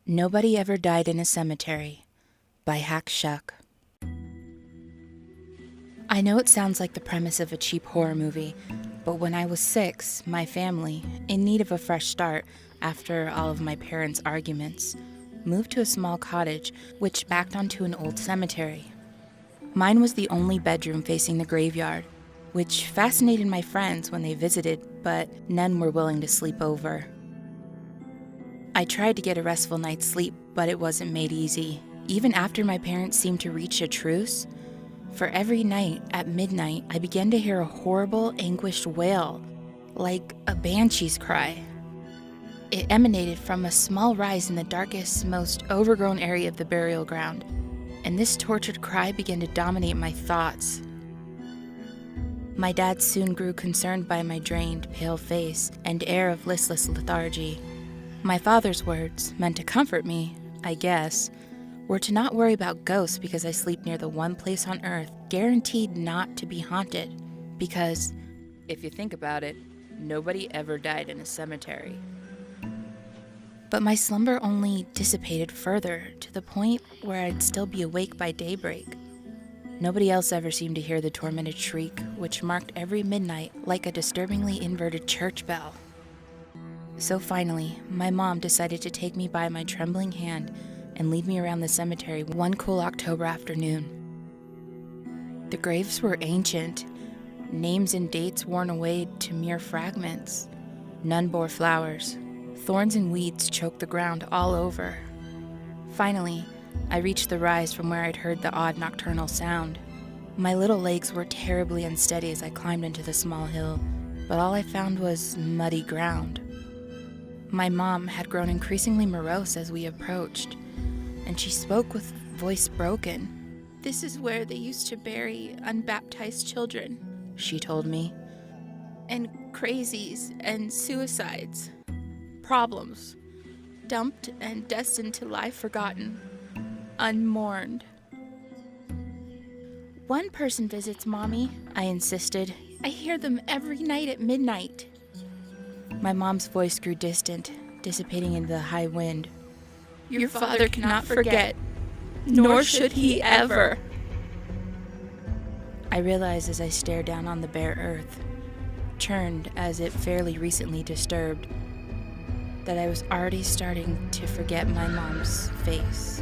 Nobody Ever Died in a Cemetery by Shuck. I know it sounds like the premise of a cheap horror movie, but when I was 6, my family, in need of a fresh start after all of my parents' arguments, moved to a small cottage which backed onto an old cemetery. Mine was the only bedroom facing the graveyard, which fascinated my friends when they visited, but none were willing to sleep over. I tried to get a restful night's sleep, but it wasn't made easy. Even after my parents seemed to reach a truce, for every night at midnight, I began to hear a horrible, anguished wail, like a banshee's cry. It emanated from a small rise in the darkest, most overgrown area of the burial ground, and this tortured cry began to dominate my thoughts. My dad soon grew concerned by my drained, pale face and air of listless lethargy. My father's words, meant to comfort me, I guess, were to not worry about ghosts because I sleep near the one place on earth guaranteed not to be haunted. Because, if you think about it, nobody ever died in a cemetery. But my slumber only dissipated further, to the point where I'd still be awake by daybreak. Nobody else ever seemed to hear the tormented shriek, which marked every midnight like a disturbingly inverted church bell. So finally, my mom decided to take me by my trembling hand and lead me around the cemetery one cool October afternoon. The graves were ancient, names and dates worn away to mere fragments. None bore flowers. Thorns and weeds choked the ground all over. Finally, I reached the rise from where I'd heard the odd nocturnal sound. My little legs were terribly unsteady as I climbed into the small hill, but all I found was muddy ground. My mom had grown increasingly morose as we approached, and she spoke with voice broken. "This is where they used to bury unbaptized children," she told me. "And crazies and suicides. Problems. Dumped and destined to lie forgotten. Unmourned." "One person visits, Mommy," I insisted. "I hear them every night at midnight." My mom's voice grew distant, dissipating into the high wind. "Your father cannot forget, nor should he ever." I realized as I stared down on the bare earth, churned as it fairly recently disturbed, that I was already starting to forget my mom's face.